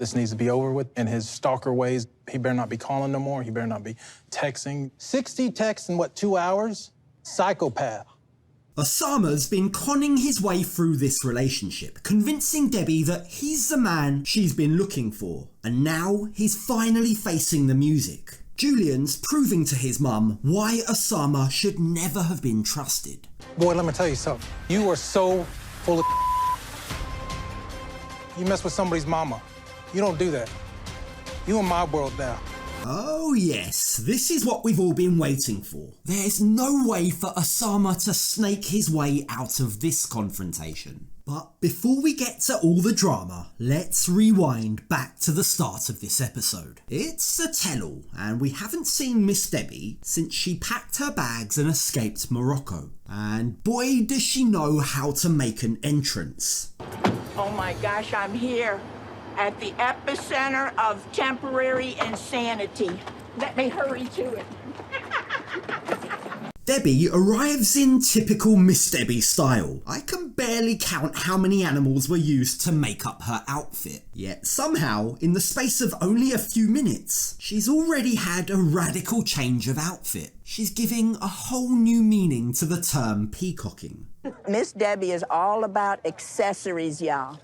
This needs to be over with. In his stalker ways, he better not be calling no more. He better not be texting. 60 texts in, 2 hours? Psychopath. Ousamma's been conning his way through this relationship, convincing Debbie that he's the man she's been looking for. And now he's finally facing the music. Julian's proving to his mum why Ousamma should never have been trusted. Boy, let me tell you something. You are so full of You mess with somebody's mama. You don't do that. You in my world now. Oh yes, this is what we've all been waiting for. There's no way for Ousamma to snake his way out of this confrontation. But before we get to all the drama, let's rewind back to the start of this episode. It's a tell-all, and we haven't seen Miss Debbie since she packed her bags and escaped Morocco. And boy does she know how to make an entrance. Oh my gosh, I'm here at the epicenter of temporary insanity. Let me hurry to it. Debbie arrives in typical Miss Debbie style. I can barely count how many animals were used to make up her outfit. Yet somehow, in the space of only a few minutes, she's already had a radical change of outfit. She's giving a whole new meaning to the term peacocking. Miss Debbie is all about accessories, y'all.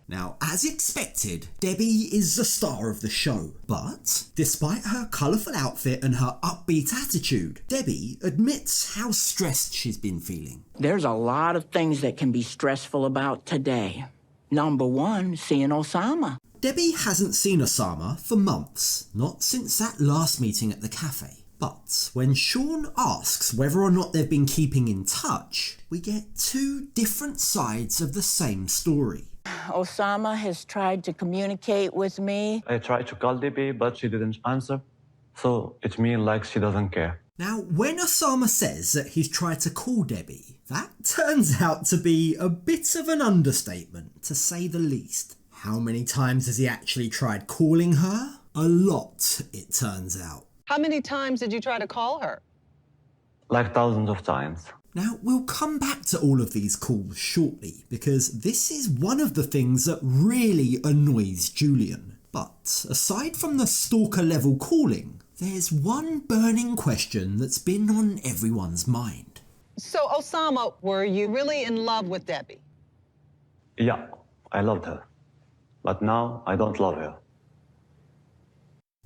Now, as expected, Debbie is the star of the show. But, despite her colourful outfit and her upbeat attitude, Debbie admits how stressed she's been feeling. There's a lot of things that can be stressful about today. Number one, seeing Ousamma. Debbie hasn't seen Ousamma for months, not since that last meeting at the cafe. But when Sean asks whether or not they've been keeping in touch, we get two different sides of the same story. Ousamma has tried to communicate with me. I tried to call Debbie, but she didn't answer. So it means like she doesn't care. Now, when Ousamma says that he's tried to call Debbie, that turns out to be a bit of an understatement, to say the least. How many times has he actually tried calling her? A lot, it turns out. How many times did you try to call her? Like thousands of times. Now, we'll come back to all of these calls shortly, because this is one of the things that really annoys Julian. But aside from the stalker-level calling, there's one burning question that's been on everyone's mind. So, Ousamma, were you really in love with Debbie? Yeah, I loved her. But now I don't love her.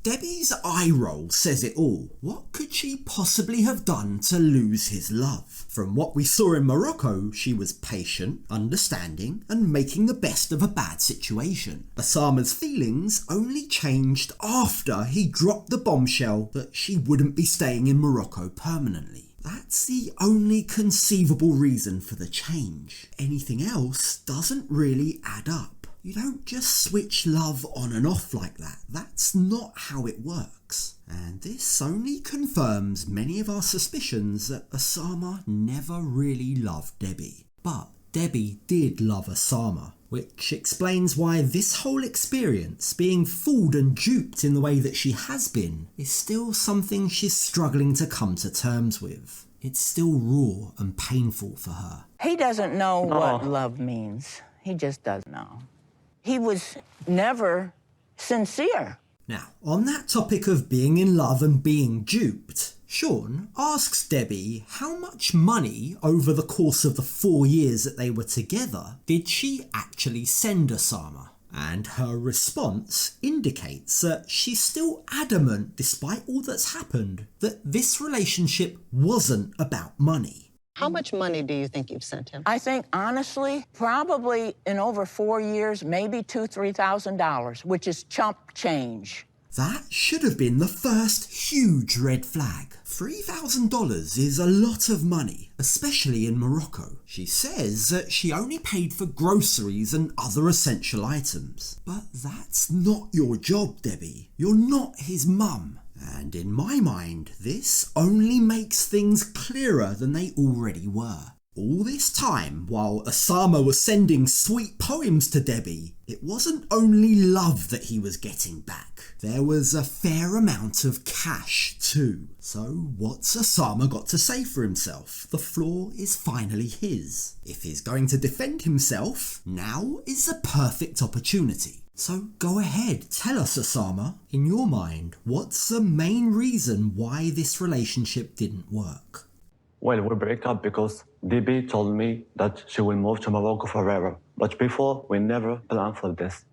Debbie's eye roll says it all. What could she possibly have done to lose his love? From what we saw in Morocco, she was patient, understanding, and making the best of a bad situation. Ousamma's feelings only changed after he dropped the bombshell that she wouldn't be staying in Morocco permanently. That's the only conceivable reason for the change. Anything else doesn't really add up. You don't just switch love on and off like that. That's not how it works. And this only confirms many of our suspicions that Ousamma never really loved Debbie. But Debbie did love Ousamma, which explains why this whole experience, being fooled and duped in the way that she has been, is still something she's struggling to come to terms with. It's still raw and painful for her. He doesn't know what love means. He just doesn't know. He was never sincere. Now, on that topic of being in love and being duped, Sean asks Debbie how much money over the course of the 4 years that they were together did she actually send Ousamma? And her response indicates that she's still adamant, despite all that's happened, that this relationship wasn't about money. How much money do you think you've sent him? I think, honestly, probably in over 4 years, maybe $2,000, $3,000, which is chump change. That should have been the first huge red flag. $3,000 is a lot of money, especially in Morocco. She says that she only paid for groceries and other essential items. But that's not your job, Debbie. You're not his mum. And in my mind, this only makes things clearer than they already were. All this time, while Ousamma was sending sweet poems to Debbie, it wasn't only love that he was getting back. There was a fair amount of cash too. So what's Ousamma got to say for himself? The floor is finally his. If he's going to defend himself, now is the perfect opportunity. So go ahead, tell us, Ousamma, in your mind, what's the main reason why this relationship didn't work? Well, we break up because Debbie told me that she will move to Morocco forever. But before, we never planned for this.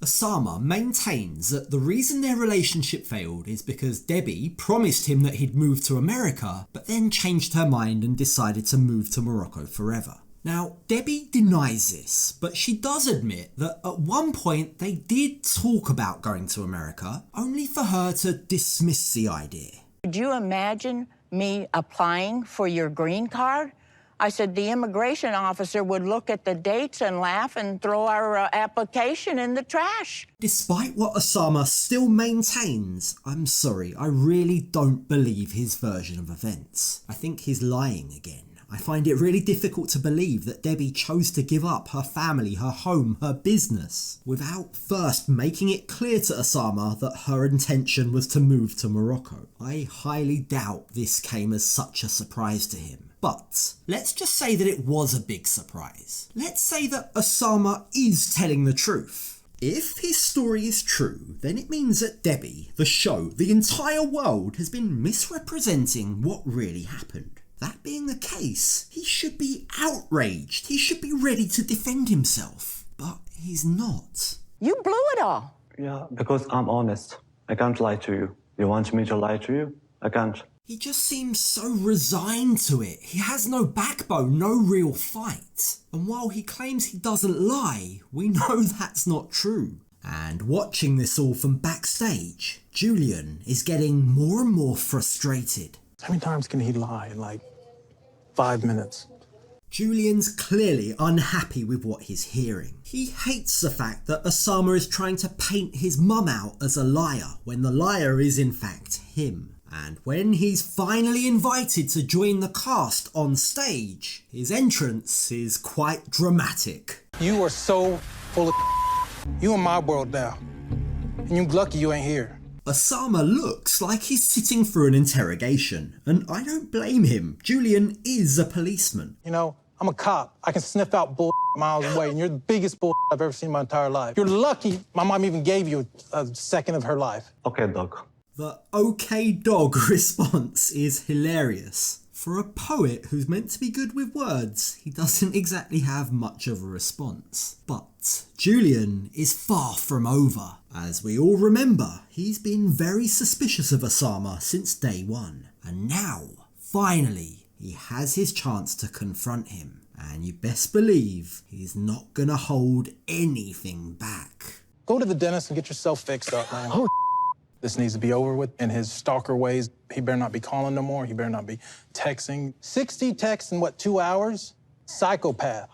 Ousamma maintains that the reason their relationship failed is because Debbie promised him that he'd move to America, but then changed her mind and decided to move to Morocco forever. Now, Debbie denies this, but she does admit that at one point they did talk about going to America, only for her to dismiss the idea. Could you imagine me applying for your green card? I said the immigration officer would look at the dates and laugh and throw our application in the trash. Despite what Ousamma still maintains, I'm sorry, I really don't believe his version of events. I think he's lying again. I find it really difficult to believe that Debbie chose to give up her family, her home, her business, without first making it clear to Ousamma that her intention was to move to Morocco. I highly doubt this came as such a surprise to him. But let's just say that it was a big surprise. Let's say that Ousamma is telling the truth. If his story is true, then it means that Debbie, the show, the entire world has been misrepresenting what really happened. That being the case, he should be outraged. He should be ready to defend himself. But he's not. You blew it all. Yeah, because I'm honest. I can't lie to you. You want me to lie to you? I can't. He just seems so resigned to it. He has no backbone, no real fight. And while he claims he doesn't lie, we know that's not true. And watching this all from backstage, Julian is getting more and more frustrated. How many times can he lie in like 5 minutes? Julian's clearly unhappy with what he's hearing. He hates the fact that Ousamma is trying to paint his mum out as a liar when the liar is in fact him. And when he's finally invited to join the cast on stage, his entrance is quite dramatic. You are so full of You in my world now. And you lucky you ain't here. Ousamma looks like he's sitting through an interrogation, and I don't blame him. Julian is a policeman. You know, I'm a cop. I can sniff out bull miles away, and you're the biggest bull I've ever seen in my entire life. You're lucky my mom even gave you a second of her life. Okay, dog. The okay dog response is hilarious. For a poet who's meant to be good with words, he doesn't exactly have much of a response. But Julian is far from over. As we all remember, he's been very suspicious of Ousamma since day one. And now, finally, he has his chance to confront him. And you best believe he's not gonna hold anything back. Go to the dentist and get yourself fixed up, man. Oh, this needs to be over with. In his stalker ways, he better not be calling no more. He better not be texting. 60 texts in, 2 hours? Psychopath.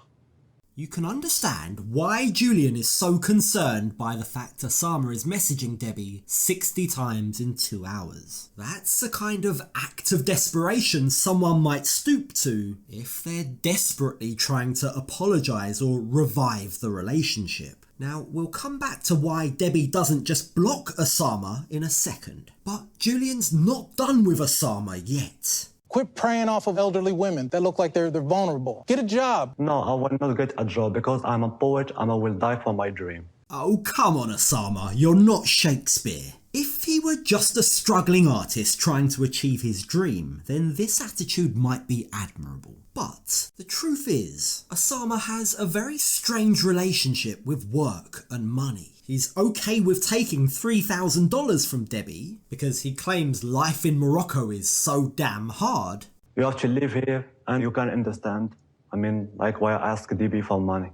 You can understand why Julian is so concerned by the fact Ousamma is messaging Debbie 60 times in 2 hours. That's the kind of act of desperation someone might stoop to if they're desperately trying to apologise or revive the relationship. Now, we'll come back to why Debbie doesn't just block Ousamma in a second. But Julian's not done with Ousamma yet. Quit preying off of elderly women that look like they're vulnerable. Get a job. No, I will not get a job because I'm a poet and I will die for my dream. Oh, come on, Ousamma, you're not Shakespeare. If he were just a struggling artist trying to achieve his dream, then this attitude might be admirable. But the truth is, Ousamma has a very strange relationship with work and money. He's okay with taking $3,000 from Debbie because he claims life in Morocco is so damn hard. You have to live here and you can understand. Like why I ask Debbie for money.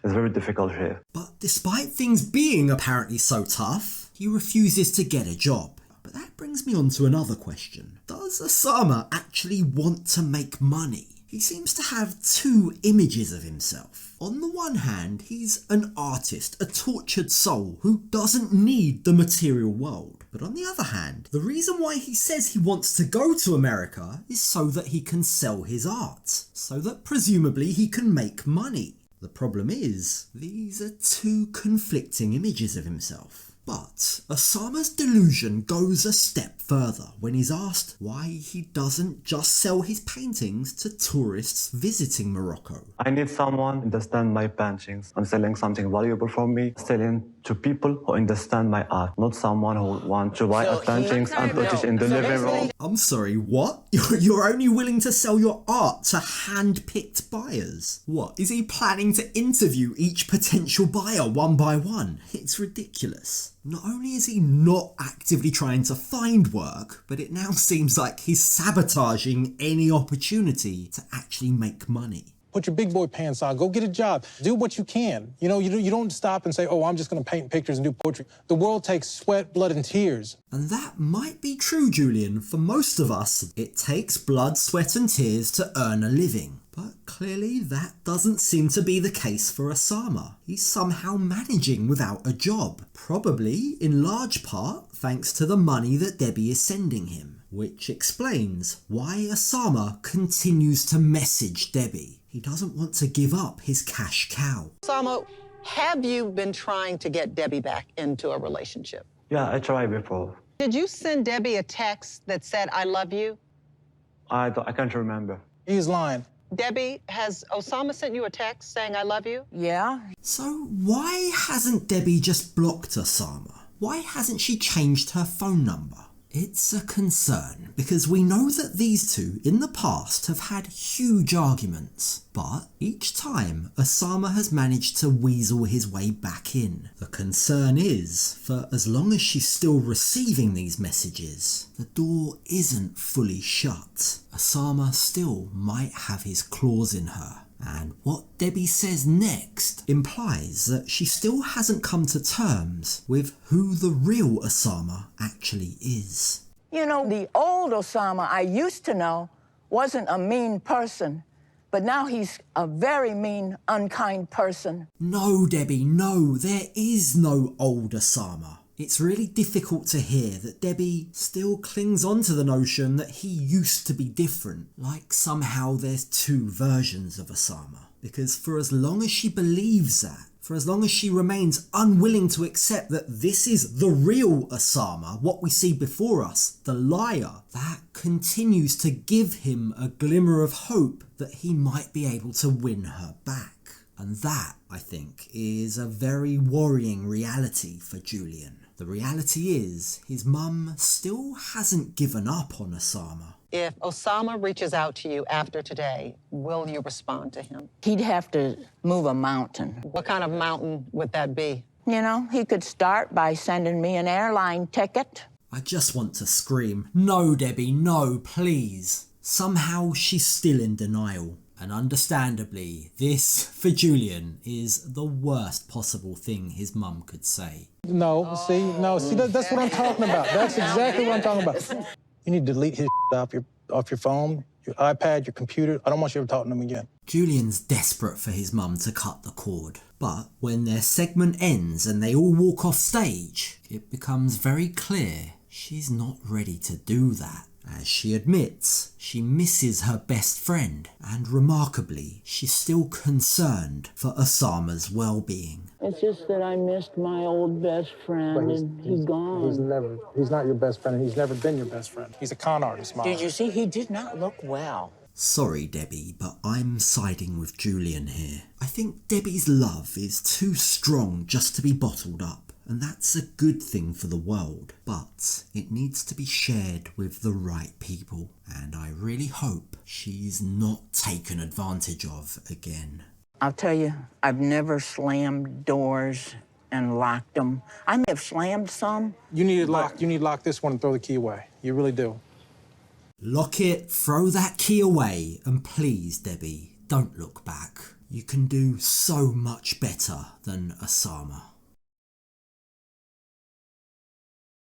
It's very difficult here. But despite things being apparently so tough, he refuses to get a job. But that brings me on to another question. Does Ousamma actually want to make money? He seems to have two images of himself. On the one hand, he's an artist, a tortured soul who doesn't need the material world. But on the other hand, the reason why he says he wants to go to America is so that he can sell his art, so that presumably he can make money. The problem is, these are two conflicting images of himself. But Ousamma's delusion goes a step further when he's asked why he doesn't just sell his paintings to tourists visiting Morocco. I need someone to understand my paintings. I'm selling something valuable for me, selling to people who understand my art, not someone who wants to buy paintings and put it in the living room. I'm sorry, what? You're only willing to sell your art to hand-picked buyers? What, is he planning to interview each potential buyer one by one? It's ridiculous. Not only is he not actively trying to find work, but it now seems like he's sabotaging any opportunity to actually make money. Put your big boy pants on, go get a job, do what you can. You know, you don't stop and say, oh, I'm just gonna paint pictures and do poetry. The world takes sweat, blood, and tears. And that might be true, Julian. For most of us, it takes blood, sweat and tears to earn a living. But clearly that doesn't seem to be the case for Ousamma. He's somehow managing without a job. Probably, in large part, thanks to the money that Debbie is sending him. Which explains why Ousamma continues to message Debbie. He doesn't want to give up his cash cow. Ousamma, have you been trying to get Debbie back into a relationship? Yeah, I tried before. Did you send Debbie a text that said, I love you? I can't remember. He's lying. Debbie, has Ousamma sent you a text saying, I love you? Yeah. So why hasn't Debbie just blocked Ousamma? Why hasn't she changed her phone number? It's a concern, because we know that these two in the past have had huge arguments, but each time Ousamma has managed to weasel his way back in. The concern is, for as long as she's still receiving these messages, the door isn't fully shut. Ousamma still might have his claws in her. And what Debbie says next implies that she still hasn't come to terms with who the real Ousamma actually is. You know, the old Ousamma I used to know wasn't a mean person, but now he's a very mean, unkind person. No, Debbie, no, there is no old Ousamma. It's really difficult to hear that Debbie still clings on to the notion that he used to be different, like somehow there's two versions of Ousamma. Because for as long as she believes that, for as long as she remains unwilling to accept that this is the real Ousamma, what we see before us, the liar, that continues to give him a glimmer of hope that he might be able to win her back. And that, I think, is a very worrying reality for Julian. The reality is, his mum still hasn't given up on Ousamma. If Ousamma reaches out to you after today, will you respond to him? He'd have to move a mountain. What kind of mountain would that be? You know, he could start by sending me an airline ticket. I just want to scream, no, Debbie, no, please. Somehow she's still in denial. And understandably, this, for Julian, is the worst possible thing his mum could say. No, see, that's what I'm talking about. That's exactly what I'm talking about. You need to delete his off your phone, your iPad, your computer. I don't want you ever talking to him again. Julian's desperate for his mum to cut the cord. But when their segment ends and they all walk off stage, it becomes very clear she's not ready to do that. As she admits, she misses her best friend, and remarkably, she's still concerned for Ousamma's well-being. It's just that I missed my old best friend, and he's gone. He's not your best friend, and he's never been your best friend. He's a con artist, Mom. Did you see? He did not look well. Sorry, Debbie, but I'm siding with Julian here. I think Debbie's love is too strong just to be bottled up. And that's a good thing for the world, but it needs to be shared with the right people, and I really hope she's not taken advantage of again. I'll tell you, I've never slammed doors and locked them. I may have slammed some. You need it locked. You need to lock this one and throw the key away. You really do. Lock it, throw that key away, and please, Debbie, don't look back. You can do so much better than Ousamma.